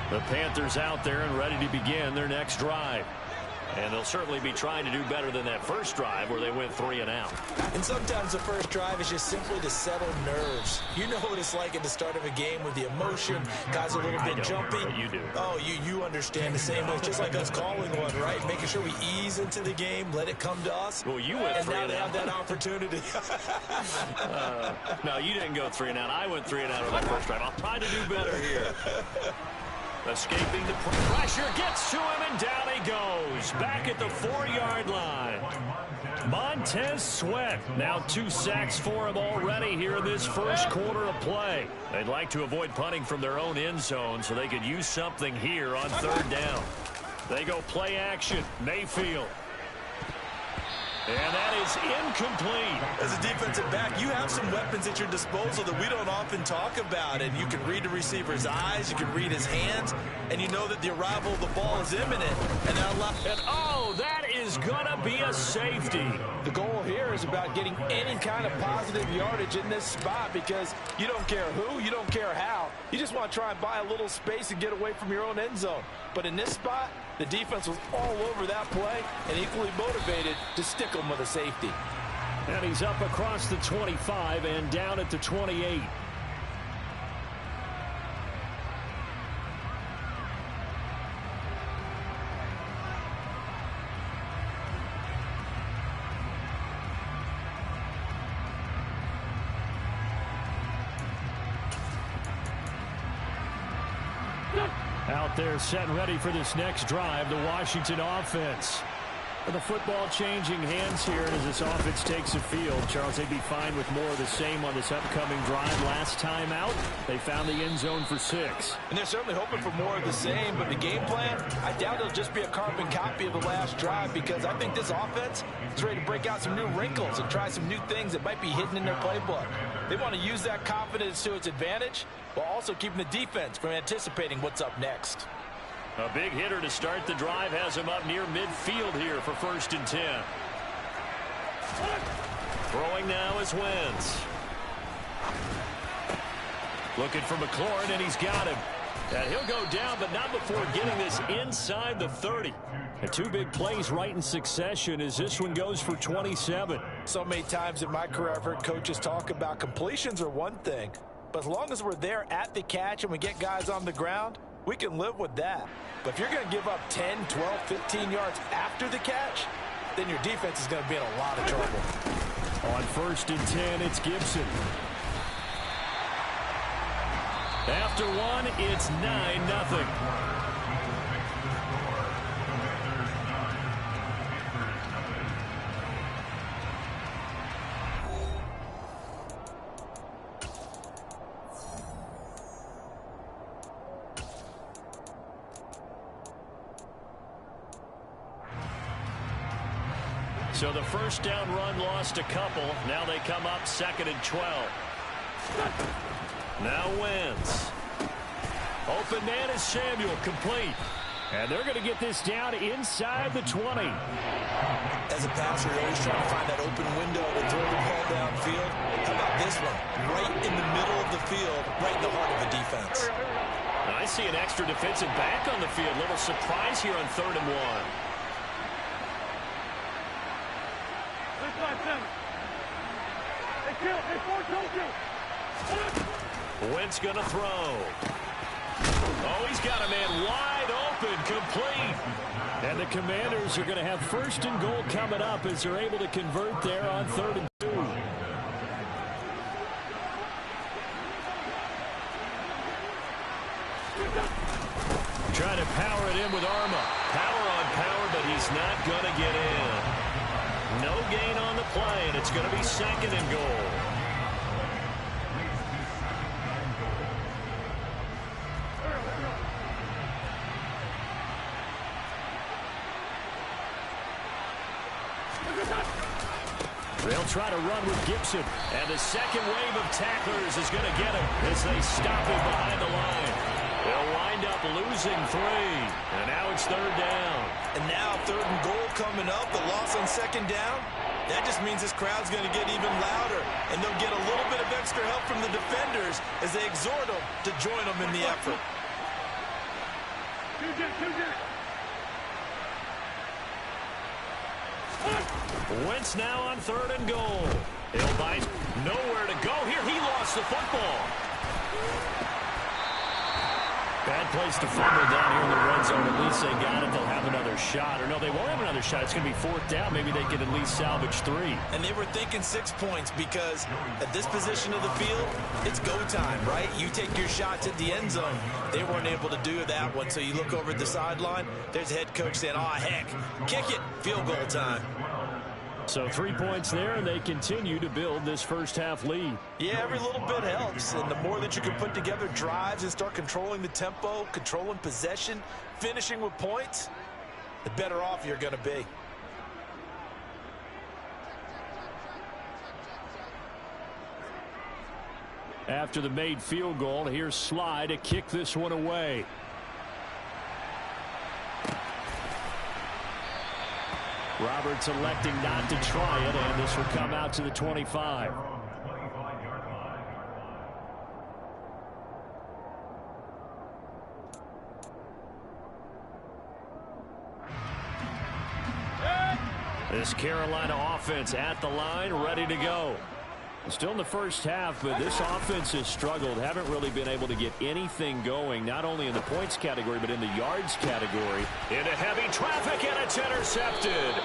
The Panthers out there and ready to begin their next drive. And they'll certainly be trying to do better than that first drive where they went 3 and out. And sometimes the first drive is just simply to settle nerves. You know what it's like at the start of a game with the emotion. Guys are a little bit jumpy. But you do. Oh, you understand the same way. It's just like us calling one, right? Making sure we ease into the game, let it come to us. Well, you went 3 and now and they out. have that opportunity. No, you didn't go 3 and out. I went 3 and out on that first drive. I'll try to do better here. Escaping the pressure, gets to him, and down he goes. Back at the 4-yard line. Montez Sweat. Now 2 sacks for him already here in this first quarter of play. They'd like to avoid punting from their own end zone so they could use something here on 3rd down. They go play action. Mayfield. And that is incomplete. As a defensive back, you have some weapons at your disposal that we don't often talk about. And you can read the receiver's eyes, you can read his hands, and you know that the arrival of the ball is imminent. And oh, that is going to be a safety. The goal here is about getting any kind of positive yardage in this spot because you don't care who, you don't care how. You just want to try and buy a little space and get away from your own end zone. But in this spot, the defense was all over that play and equally motivated to stick them with a safety. And he's up across the 25 and down at the 28. Out there set and ready for this next drive, the Washington offense. The football changing hands here as this offense takes the field. Charles, they'd be fine with more of the same on this upcoming drive. Last time out, they found the end zone for 6. And they're certainly hoping for more of the same, but the game plan, I doubt it'll just be a carbon copy of the last drive because I think this offense is ready to break out some new wrinkles and try some new things that might be hidden in their playbook. They want to use that confidence to its advantage while also keeping the defense from anticipating what's up next. A big hitter to start the drive has him up near midfield here for 1st and 10. Throwing now is Wentz. Looking for McLaurin, and he's got him. And he'll go down, but not before getting this inside the 30. And 2 big plays right in succession as this one goes for 27. So many times in my career I've heard coaches talk about completions are one thing, but as long as we're there at the catch and we get guys on the ground, we can live with that. But if you're going to give up 10, 12, 15 yards after the catch, then your defense is going to be in a lot of trouble. On 1st and 10, it's Gibson. After 1, it's 9-0. So the 1st down run lost a couple. Now they come up 2nd and 12. Now Wentz. Open man is Samuel, complete. And they're going to get this down inside the 20. As a passer, you're always trying to find that open window to throw the ball downfield. How about this one? Right in the middle of the field, right in the heart of the defense. Now I see an extra defensive back on the field. Little surprise here on 3rd and 1. Wentz gonna throw. Oh, he's got a man wide open, complete. And the Commanders are going to have 1st and goal coming up as they're able to convert there on 3rd and 2. Trying to power it in with Arma. Power on power, but he's not going to get in. No gain on the play, and it's going to be 2nd and goal. They'll try to run with Gibson. And the second wave of tacklers is going to get him as they stop him behind the line. They'll wind up losing 3. And now it's 3rd down. And now 3rd and goal coming up. The loss on 2nd down. That just means this crowd's going to get even louder. And they'll get a little bit of extra help from the defenders as they exhort them to join them in the effort. Wentz now on 3rd and goal. He'll bite. Nowhere to go here. He lost the football. Bad place to fumble down here in the red zone. At least they got it. They'll have another shot. Or no, they won't have another shot. It's going to be 4th down. Maybe they can at least salvage 3. And they were thinking 6 points because at this position of the field, it's go time, right? You take your shots at the end zone. They weren't able to do that one. So you look over at the sideline. There's the head coach saying, oh, heck, kick it. Field goal time. So 3 points there, and they continue to build this first half lead. Yeah, every little bit helps. And the more that you can put together drives and start controlling the tempo, controlling possession, finishing with points, the better off you're going to be. After the made field goal, here's Sly to kick this one away. Roberts electing not to try it, and this will come out to the 25. This Carolina offense at the line, ready to go. Still in the first half, but this offense has struggled. Haven't really been able to get anything going, not only in the points category, but in the yards category. Into heavy traffic, and it's intercepted.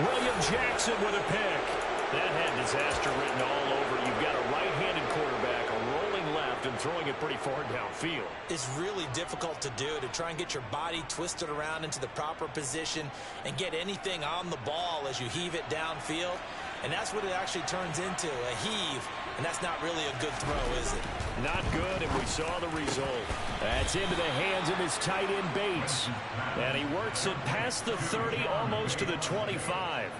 William Jackson with a pick. That had disaster written all over. You've got a right-handed quarterback, a rolling left, and throwing it pretty far downfield. It's really difficult to do, to try and get your body twisted around into the proper position and get anything on the ball as you heave it downfield. And that's what it actually turns into, a heave. And that's not really a good throw, is it? Not good, and we saw the result. That's into the hands of his tight end, Bates. And he works it past the 30, almost to the 25.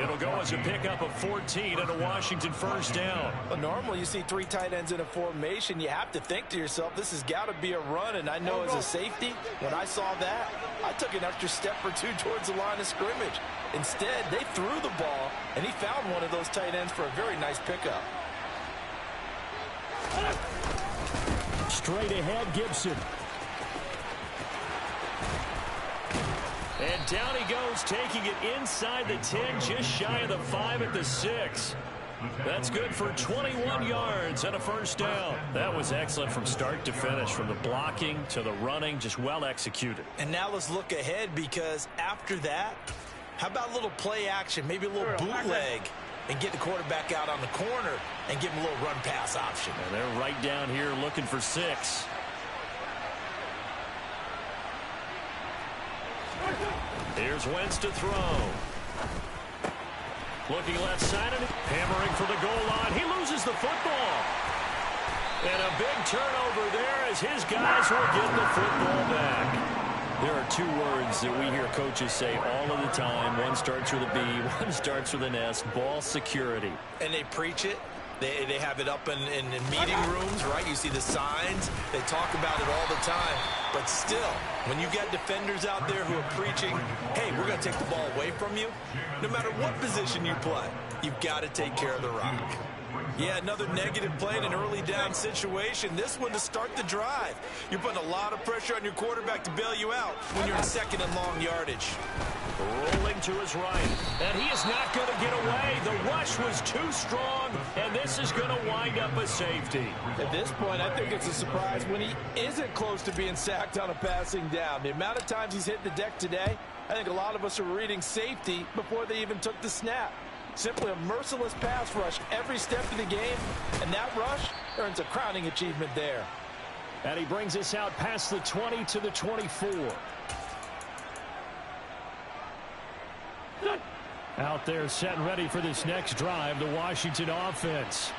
It'll go as a pickup of 14 and a Washington first down. Well, normally you see 3 tight ends in a formation. You have to think to yourself, this has got to be a run. And I know as a safety, when I saw that, I took an extra step or 2 towards the line of scrimmage. Instead, they threw the ball, and he found one of those tight ends for a very nice pickup. Straight ahead, Gibson. And down he goes, taking it inside the 10, just shy of the 5 at the 6. That's good for 21 yards and a first down. That was excellent from start to finish, from the blocking to the running, just well executed. And now let's look ahead, because after that, how about a little play action, maybe a little bootleg, and get the quarterback out on the corner and give him a little run-pass option. And they're right down here looking for 6. Here's Wentz to throw. Looking left-sided, hammering for the goal line. He loses the football. And a big turnover there as his guys will get the football back. There are 2 words that we hear coaches say all of the time. One starts with a B, one starts with an S, ball security. And they preach it. They have it up in meeting rooms, right? You see the signs. They talk about it all the time. But still, when you got defenders out there who are preaching, hey, we're going to take the ball away from you, no matter what position you play, you've got to take care of the rock. Yeah, another negative play in an early down situation. This one to start the drive. You're putting a lot of pressure on your quarterback to bail you out when you're in 2nd and long yardage. Rolling to his right, and he is not going to get away. The rush was too strong, and this is going to wind up a safety. At this point, I think it's a surprise when he isn't close to being sacked on a passing down. The amount of times he's hit the deck today, I think a lot of us are reading safety before they even took the snap. Simply a merciless pass rush every step of the game, and that rush earns a crowning achievement there. And he brings us out past the 20 to the 24. Out there set and ready for this next drive, the Washington offense.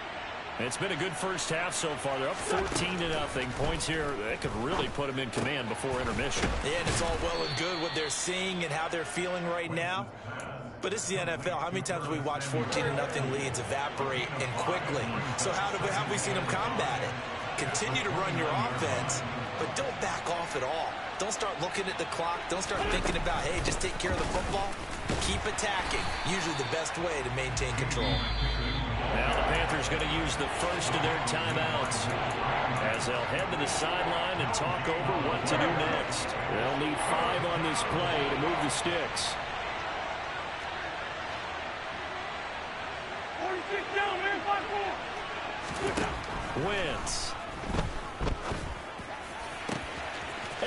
It's been a good first half so far. They're up 14-0. Points here, that could really put them in command before intermission. Yeah, and it's all well and good what they're seeing and how they're feeling right now. But it's the NFL. How many times have we watched 14-0 leads evaporate and quickly? So how have we seen them combat it? Continue to run your offense, but don't back off at all. Don't start looking at the clock. Don't start thinking about, hey, just take care of the football. Keep attacking. Usually the best way to maintain control. Now the Panthers going to use the first of their timeouts as they'll head to the sideline and talk over what to do next. They'll need 5 on this play to move the sticks. Wentz.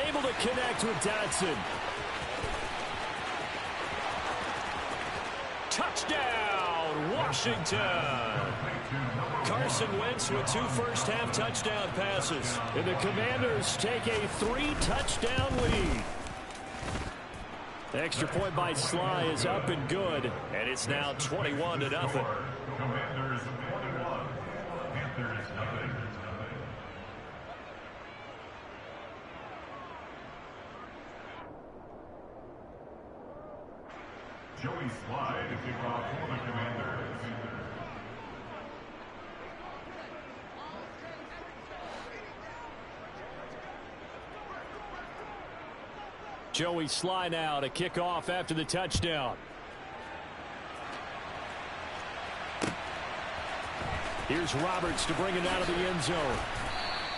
Able to connect with Dotson. Touchdown, Washington. Carson Wentz with 2 first-half touchdown passes. And the Commanders take a 3-touchdown lead. The extra point by Sly is up and good, and it's now 21-0. Commanders 21, Panthers nothing. Joey Sly to kick off for the Commanders. Joey Sly now to kick off after the touchdown. Here's Roberts to bring it out of the end zone.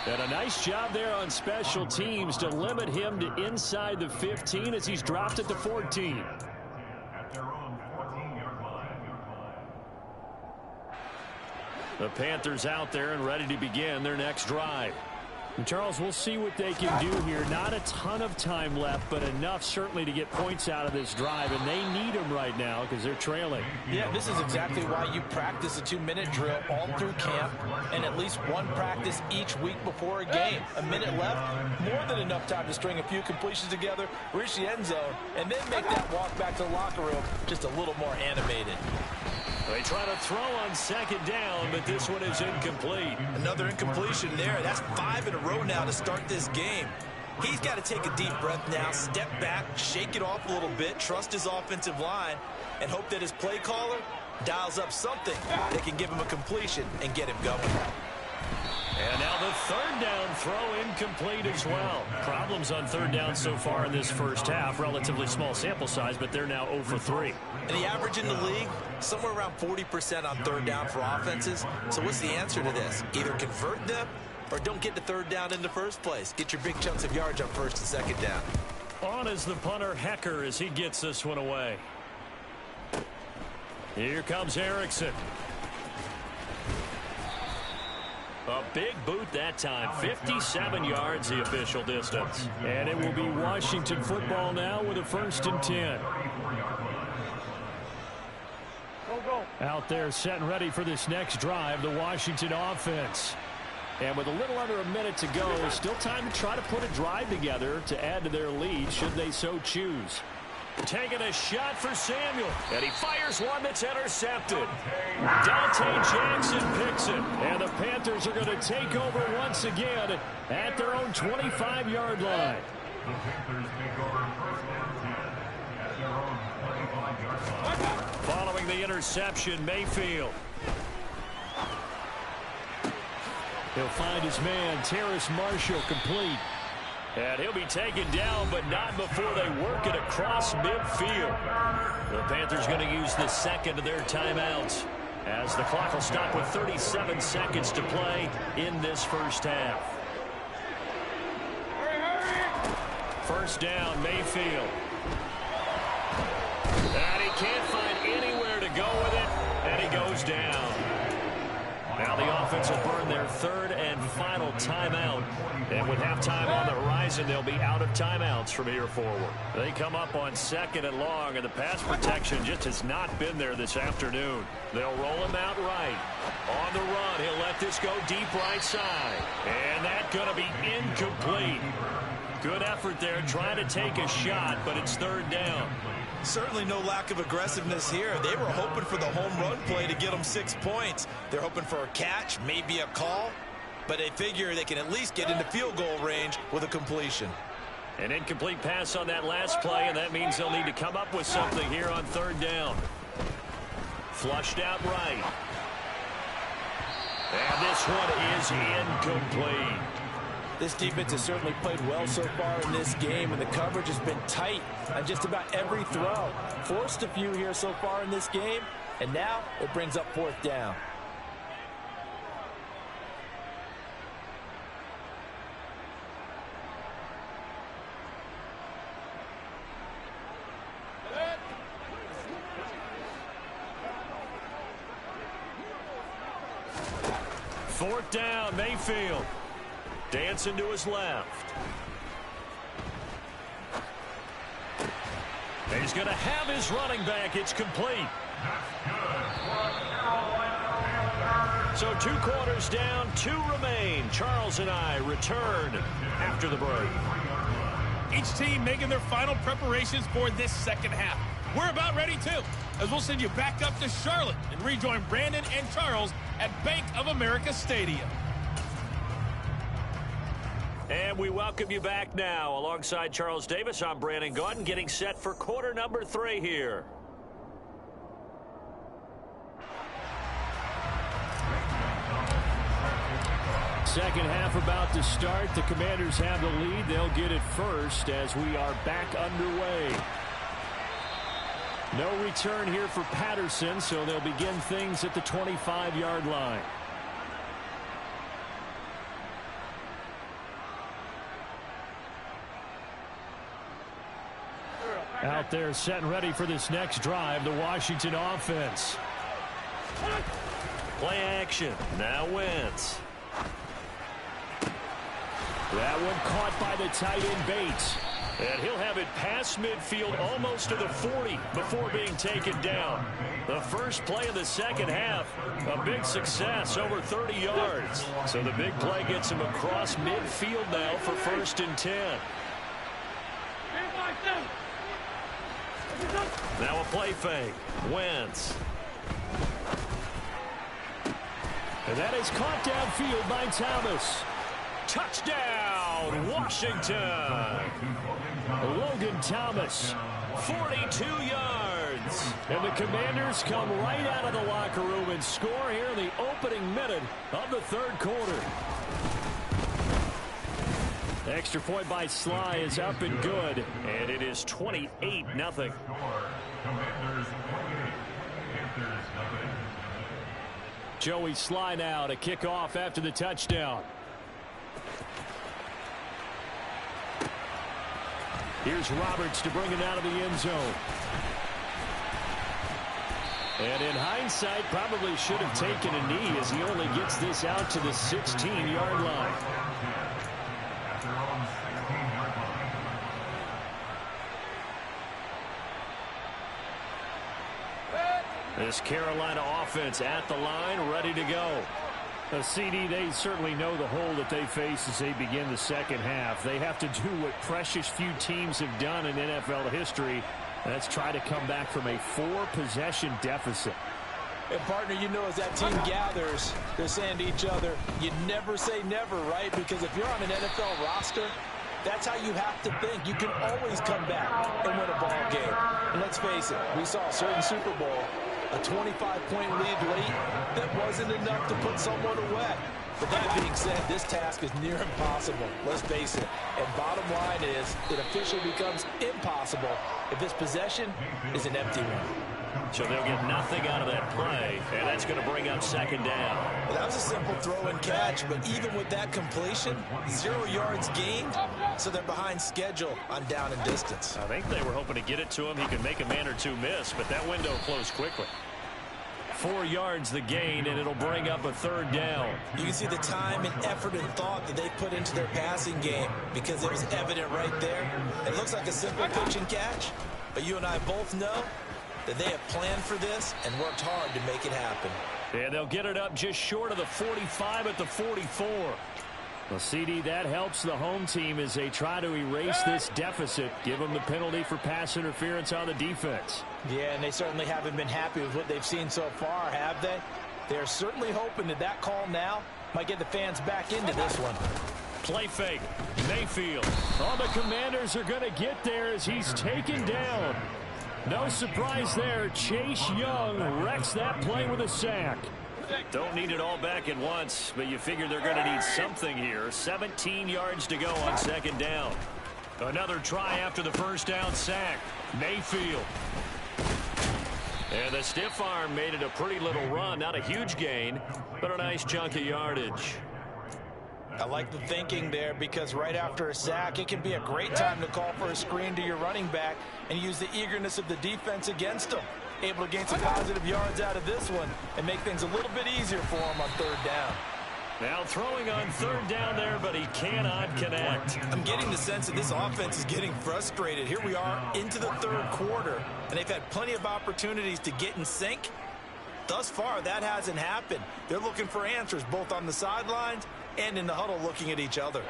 And a nice job there on special teams to limit him to inside the 15 as he's dropped at the 14. At their own 14-yard line. The Panthers out there and ready to begin their next drive. And Charles, we'll see what they can do here. Not a ton of time left, but enough certainly to get points out of this drive, and they need them right now because they're trailing. Yeah, this is exactly why you practice a 2-minute drill all through camp and at least one practice each week before a game. A minute left, more than enough time to string a few completions together, reach the end zone, and then make that walk back to the locker room just a little more animated. They try to throw on second down, but this one is incomplete. Another incompletion there. That's 5 in a row now to start this game. He's got to take a deep breath now, step back, shake it off a little bit, trust his offensive line, and hope that his play caller dials up something that can give him a completion and get him going. And now the third down throw incomplete as well. Problems on third down so far in this first half. Relatively small sample size, but they're now 0 for 3. And the average in the league, somewhere around 40% on third down for offenses. So what's the answer to this? Either convert them or don't get to third down in the first place. Get your big chunks of yards on first and second down. On is the punter, Hecker, as he gets this one away. Here comes Erickson. A big boot that time. 57 yards the official distance. And it will be Washington football now with a 1st and 10. Out there set and ready for this next drive, the Washington offense. And with a little under a minute to go, still time to try to put a drive together to add to their lead should they so choose. Taking a shot for Samuel, and he fires one that's intercepted. Dante Jackson picks it, and the Panthers are going to take over once again at their own 25-yard line. The Panthers take over 1st and 10 at their own 25-yard line. Following the interception, Mayfield. He'll find his man, Terrace Marshall, complete. And he'll be taken down, but not before they work it across midfield. The Panthers going to use the second of their timeouts as the clock will stop with 37 seconds to play in this first half. First down, Mayfield. And he can't find anywhere to go with it, and he goes down. Now the offense will burn their 3rd and final timeout. And with halftime on the horizon, they'll be out of timeouts from here forward. They come up on 2nd and long, and the pass protection just has not been there this afternoon. They'll roll him out right. On the run, he'll let this go deep right side. And that's going to be incomplete. Good effort there trying to take a shot, but it's 3rd down. Certainly no lack of aggressiveness here. They were hoping for the home run play to get them 6 points. They're hoping for a catch, maybe a call, but they figure they can at least get into field goal range with a completion. An incomplete pass on that last play, and that means they'll need to come up with something here on 3rd down. Flushed out right. And this one is incomplete. This defense has certainly played well so far in this game, and the coverage has been tight on just about every throw. Forced a few here so far in this game, and now it brings up 4th down. 4th down, Mayfield. Dancing to his left. He's going to have his running back. It's complete. So 2 quarters down, 2 remain. Charles and I return after the break. Each team making their final preparations for this second half. We're about ready, too, as we'll send you back up to Charlotte and rejoin Brandon and Charles at Bank of America Stadium. And we welcome you back now. Alongside Charles Davis, I'm Brandon Gaudin, getting set for quarter number 3 here. Second half about to start. The Commanders have the lead. They'll get it first as we are back underway. No return here for Patterson, so they'll begin things at the 25-yard line. Out there set and ready for this next drive, the Washington offense. Play action. Now Wentz. That one caught by the tight end Bates. And he'll have it past midfield almost to the 40 before being taken down. The first play of the second half, a big success, over 30 yards. So the big play gets him across midfield now for 1st and 10. Now a play fake. Wentz. And that is caught downfield by Thomas. Touchdown, Washington. Logan Thomas, 42 yards. And the Commanders come right out of the locker room and score here in the opening minute of the 3rd quarter. Extra point by Sly is up and good, and it is 28-0. Joey Sly now to kick off after the touchdown. Here's Roberts to bring it out of the end zone. And in hindsight, probably should have taken a knee as he only gets this out to the 16-yard line. This Carolina offense at the line, ready to go. CD, they certainly know the hole that they face as they begin the second half. They have to do what precious few teams have done in NFL history. That's try to come back from a 4-possession deficit. And, partner, you know, as that team gathers, they're saying to each other, you never say never, right? Because if you're on an NFL roster, that's how you have to think. You can always come back and win a ball game. And let's face it, we saw a certain Super Bowl, a 25-point lead late, that wasn't enough to put someone away. But that being said, this task is near impossible. Let's face it. And bottom line is, it officially becomes impossible if this possession is an empty one. So they'll get nothing out of that play, and that's going to bring up 2nd down. Well, that was a simple throw and catch, but even with that completion, 0 yards gained, so they're behind schedule on down and distance. I think they were hoping to get it to him. He could make a man or two miss, but that window closed quickly. 4 yards the gain, and it'll bring up a 3rd down. You can see the time and effort and thought that they put into their passing game because it was evident right there. It looks like a simple pitch and catch, but you and I both know that they have planned for this and worked hard to make it happen. And they'll get it up just short of the 45 at the 44. Well, CD, that helps the home team as they try to erase this deficit, give them the penalty for pass interference on the defense. Yeah, and they certainly haven't been happy with what they've seen so far, have they? They're certainly hoping that that call now might get the fans back into this one. Play fake. Mayfield. Oh, the Commanders are going to get there as he's taken down. No surprise there. Chase Young wrecks that play with a sack. Don't need it all back at once, but you figure they're going to need something here. 17 yards to go on 2nd down. Another try after the 1st down sack. Mayfield. And the stiff arm made it a pretty little run. Not a huge gain, but a nice chunk of yardage. I like the thinking there because right after a sack, it can be a great time to call for a screen to your running back and use the eagerness of the defense against them. Able to gain some positive yards out of this one and make things a little bit easier for them on 3rd down. Now throwing on third down there, but he cannot connect. I'm getting the sense that this offense is getting frustrated. Here we are into the third quarter, and they've had plenty of opportunities to get in sync. Thus far, that hasn't happened. They're looking for answers both on the sidelines and in the huddle looking at each other.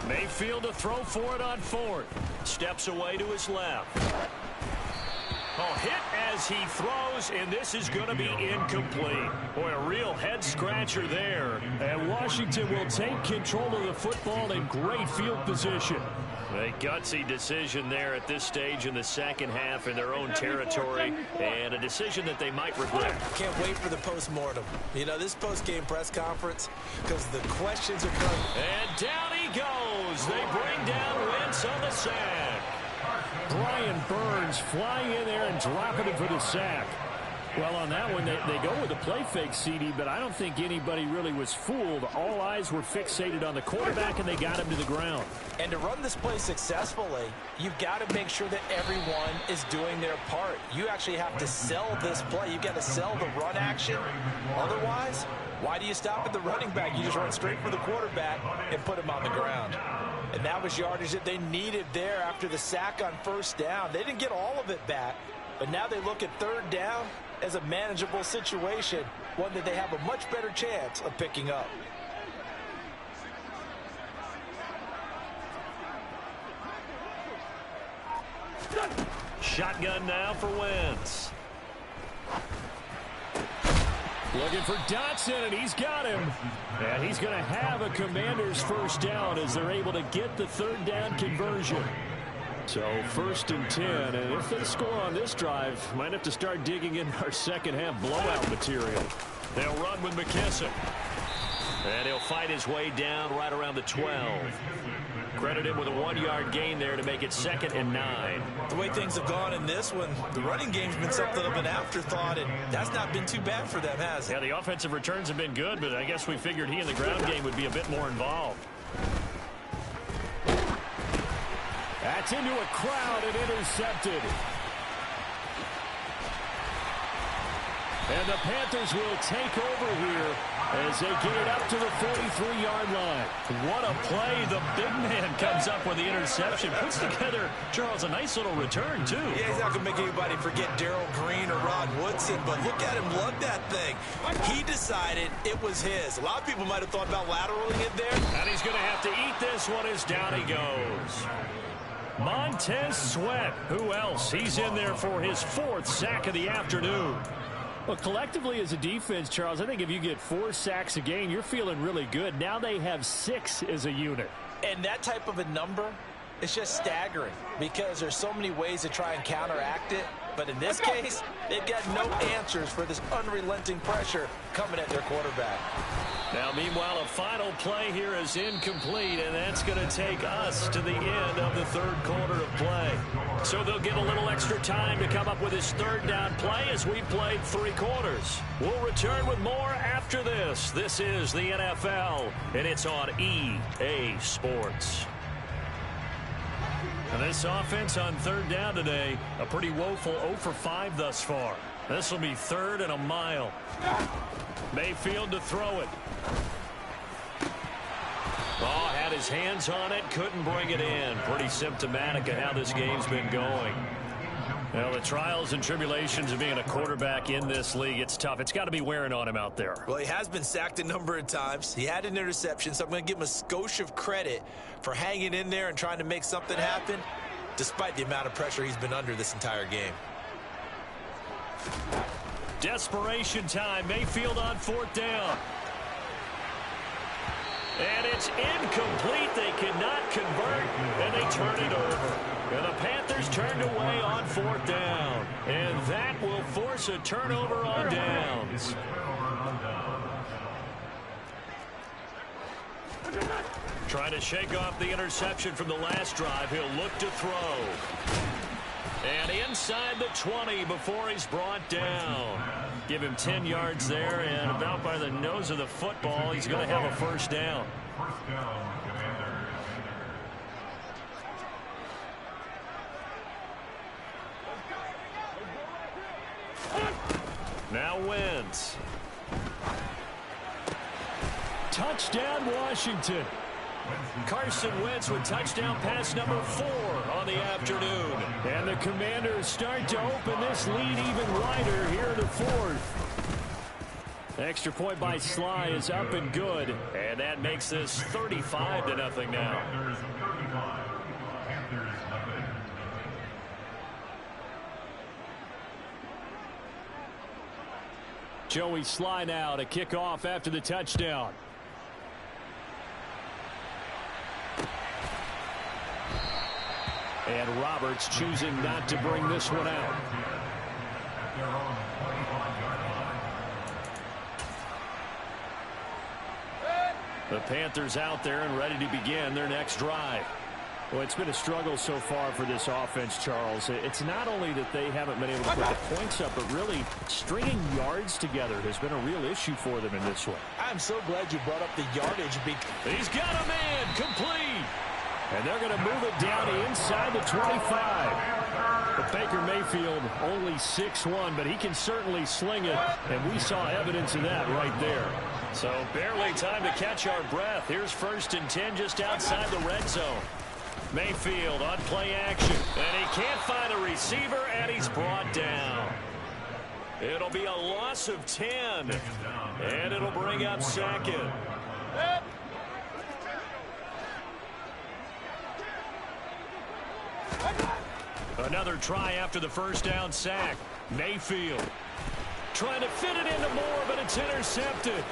Mayfield to throw for it on fourth. Steps away to his left. Oh, hit as he throws, and this is going to be incomplete. Boy, a real head-scratcher there. And Washington will take control of the football in great field position. A gutsy decision there at this stage in the second half in their own territory, and a decision that they might regret. Can't wait for the postmortem. You know, this post-game press conference, because the questions are coming. And down he goes. They bring down Wentz on the sack. Brian Burns flying in there and dropping it for the sack. Well, on that one, they go with a play fake, CD, but I don't think anybody really was fooled. All eyes were fixated on the quarterback, and they got him to the ground. And to run this play successfully, you've got to make sure that everyone is doing their part. You actually have to sell this play. You've got to sell the run action. Otherwise, why do you stop at the running back? You just run straight for the quarterback and put him on the ground. And that was yardage that they needed there after the sack on first down. They didn't get all of it back, but now they look at third down as a manageable situation, one that they have a much better chance of picking up. Shotgun now for Wentz. Looking for Dotson, and he's got him. And he's going to have a Commander's first down as they're able to get the third down conversion. So 1st and 10, and if they score on this drive, might have to start digging in our second half blowout material. They'll run with McKissick. And he'll fight his way down right around the 12. Credit him with a 1-yard gain there to make it 2nd and 9. The way things have gone in this one, the running game's been something of an afterthought, and that's not been too bad for them, has it? Yeah, the offensive returns have been good, but I guess we figured he in the ground game would be a bit more involved. That's into a crowd and intercepted. And the Panthers will take over here as they get it up to the 43-yard line. What a play. The big man comes up with the interception. Puts together, Charles, a nice little return, too. Yeah, he's not going to make anybody forget Darrell Green or Rod Woodson, but look at him lug that thing. He decided it was his. A lot of people might have thought about lateraling it there. And he's going to have to eat this one as down he goes. Montez Sweat. Who else? He's in there for his 4th sack of the afternoon. Well, collectively as a defense, Charles, I think if you get 4 sacks a game, you're feeling really good. Now they have 6 as a unit. And that type of a number is just staggering because there's so many ways to try and counteract it. But in this case, they've got no answers for this unrelenting pressure coming at their quarterback. Now, meanwhile, a final play here is incomplete, and that's going to take us to the end of the third quarter of play. So they'll get a little extra time to come up with his third down play as we played 3 quarters. We'll return with more after this. This is the NFL, and it's on EA Sports. And this offense on third down today, a pretty woeful 0 for 5 thus far. This will be 3rd and a mile. Mayfield to throw it. Oh, had his hands on it, couldn't bring it in. Pretty symptomatic of how this game's been going. Well, the trials and tribulations of being a quarterback in this league, it's tough. It's got to be wearing on him out there. Well, he has been sacked a number of times. He had an interception, so I'm going to give him a skosh of credit for hanging in there and trying to make something happen, despite the amount of pressure he's been under this entire game. Desperation time. Mayfield on 4th down. And it's incomplete. They cannot convert, and they turn it over. And the Panthers turned away on 4th down. And that will force a turnover on downs. Trying to shake off the interception from the last drive. He'll look to throw. And inside the 20 before he's brought down. Give him 10 yards there, and about by the nose of the football, he's going to have a first down. First down, Commanders. Now Wentz. Touchdown, Washington. Carson Wentz with touchdown pass number 4 on the afternoon. And the Commanders start to open this lead even wider here in the 4th. Extra point by Sly is up and good. And that makes this 35-0 now. Joey Sly now to kick off after the touchdown. And Roberts choosing not to bring this one out. The Panthers out there and ready to begin their next drive. Well, it's been a struggle so far for this offense, Charles. It's not only that they haven't been able to put the points up, but really stringing yards together has been a real issue for them in this one. I'm so glad you brought up the yardage. He's got a man complete. And they're going to move it down inside the 25. But Baker Mayfield only 6'1", but he can certainly sling it. And we saw evidence of that right there. So barely time to catch our breath. Here's 1st and 10 just outside the red zone. Mayfield on play action. And he can't find a receiver, and he's brought down. It'll be a loss of 10. And it'll bring up 2nd. Another try after the first down sack. Mayfield trying to fit it into Moore, but it's intercepted.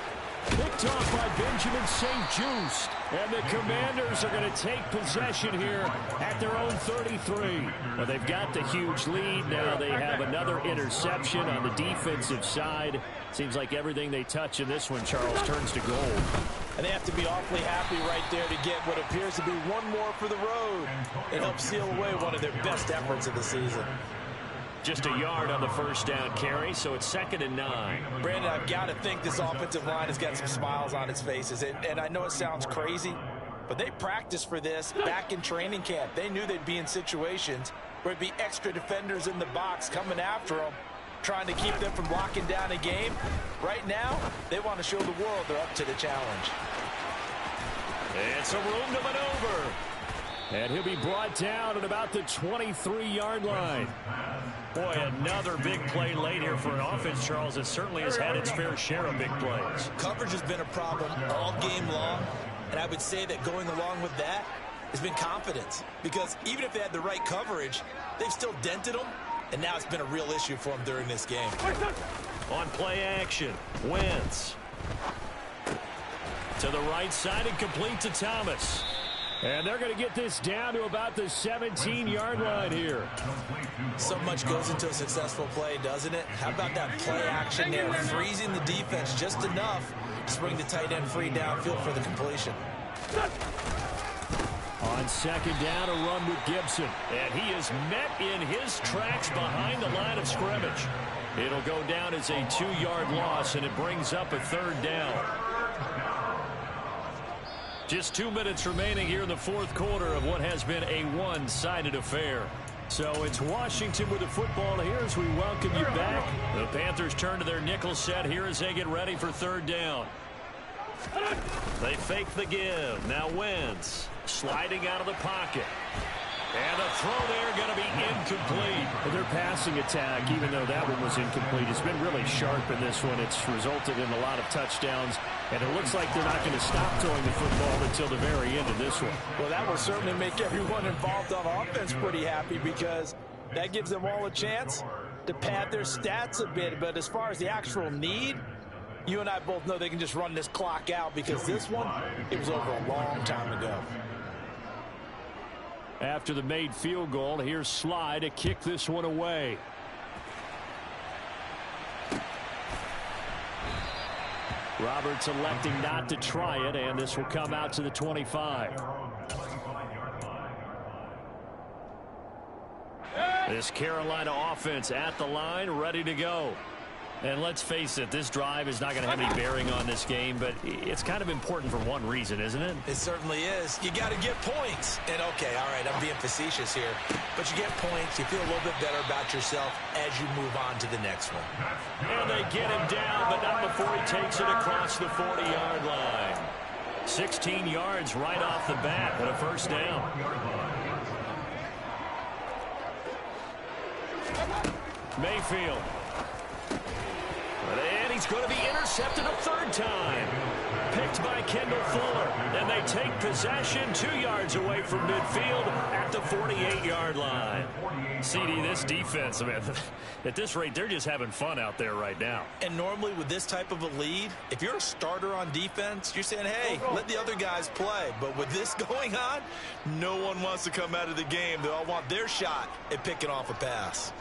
Picked off by Benjamin St-Juste. And the Commanders are going to take possession here at their own 33. Well, they've got the huge lead. Now they have another interception on the defensive side. Seems like everything they touch in this one, Charles, turns to gold. And they have to be awfully happy right there to get what appears to be one more for the road. It helps seal away one of their best efforts of the season. Just a yard on the first down carry, so it's 2nd and 9. Brandon, I've got to think this offensive line has got some smiles on its faces. And I know it sounds crazy, but they practiced for this back in training camp. They knew they'd be in situations where it'd be extra defenders in the box coming after them, trying to keep them from locking down a game. Right now, they want to show the world they're up to the challenge. It's a room to maneuver. And he'll be brought down at about the 23-yard line. Boy, another big play late here for an offense, Charles, that certainly has had its fair share of big plays. Coverage has been a problem all game long, and I would say that going along with that has been confidence. Because even if they had the right coverage, they've still dented them, and now it's been a real issue for them during this game. On play action, Wentz. To the right side and complete to Thomas. And they're going to get this down to about the 17-yard line here. So much goes into a successful play, doesn't it? How about that play action there, freezing the defense just enough to bring the tight end free downfield for the completion. On 2nd down, a run with Gibson. And he is met in his tracks behind the line of scrimmage. It'll go down as a 2-yard loss, and it brings up a 3rd down. Just 2 minutes remaining here in the 4th quarter of what has been a one-sided affair. So it's Washington with the football here as we welcome you back. The Panthers turn to their nickel set here as they get ready for 3rd down. They fake the give. Now Wentz sliding out of the pocket. And the throw there going to be incomplete. And their passing attack, even though that one was incomplete, has been really sharp in this one. It's resulted in a lot of touchdowns. And it looks like they're not going to stop throwing the football until the very end of this one. Well, that will certainly make everyone involved on offense pretty happy because that gives them all a chance to pad their stats a bit. But as far as the actual need, you and I both know they can just run this clock out because this one, it was over a long time ago. After the made field goal, here's Sly to kick this one away. Roberts electing not to try it, and this will come out to the 25. This Carolina offense at the line, ready to go. And let's face it, this drive is not going to have any bearing on this game, but it's kind of important for one reason, isn't it? It certainly is. You got to get points. And, okay, all right, I'm being facetious here. But you get points. You feel a little bit better about yourself as you move on to the next one. And they get him down, but not before he takes it across the 40-yard line. 16 yards right off the bat and a first down. Mayfield. And he's going to be intercepted a third time. Picked by Kendall Fuller. And they take possession 2 yards away from midfield at the 48-yard line. CD, this defense, I mean, at this rate, they're just having fun out there right now. And normally with this type of a lead, if you're a starter on defense, you're saying, hey, let the other guys play. But with this going on, no one wants to come out of the game. They all want their shot at picking off a pass.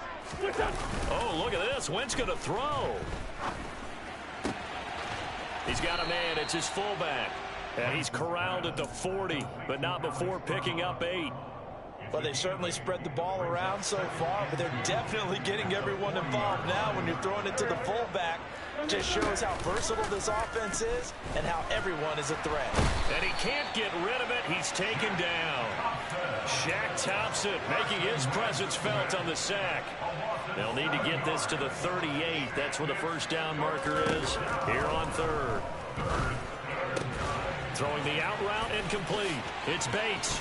Oh, look at this. Wentz going to throw. He's got a man. It's his fullback. And he's corralled at the 40, but not before picking up 8. Well, they certainly spread the ball around so far, but they're definitely getting everyone involved now when you're throwing it to the fullback. Just shows how versatile this offense is and how everyone is a threat. And he can't get rid of it. He's taken down. Shaq Thompson making his presence felt on the sack. They'll need to get this to the 38. That's where the first down marker is here on third. Throwing the out route incomplete. It's Bates.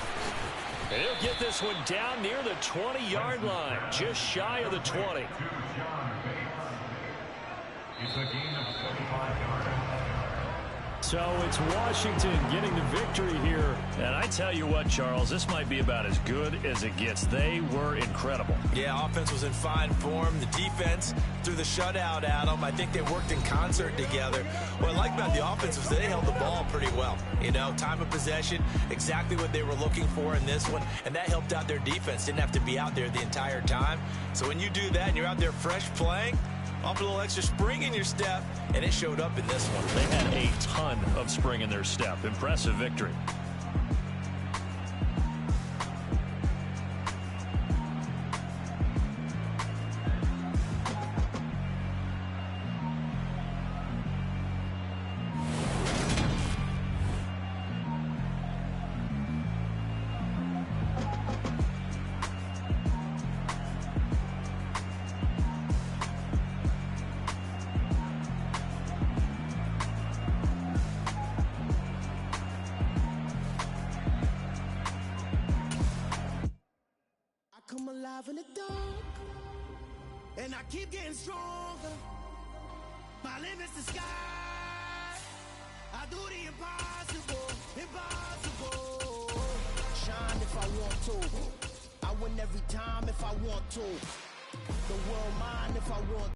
And he'll get this one down near the 20-yard line, just shy of the 20. It's a gain of 75 yards. So it's Washington getting the victory here. And I tell you what, Charles, this might be about as good as it gets. They were incredible. Yeah, offense was in fine form. The defense threw the shutout at them. I think they worked in concert together. What I like about the offense was they held the ball pretty well. You know, time of possession, exactly what they were looking for in this one. And that helped out their defense. Didn't have to be out there the entire time. So when you do that and you're out there fresh playing, off a little extra spring in your step, and it showed up in this one. They had a ton of spring in their step. Impressive victory. Come alive in the dark, and I keep getting stronger. My limit's the sky. I do the impossible, impossible. Shine if I want to. I win every time if I want to. The world mine if I want to.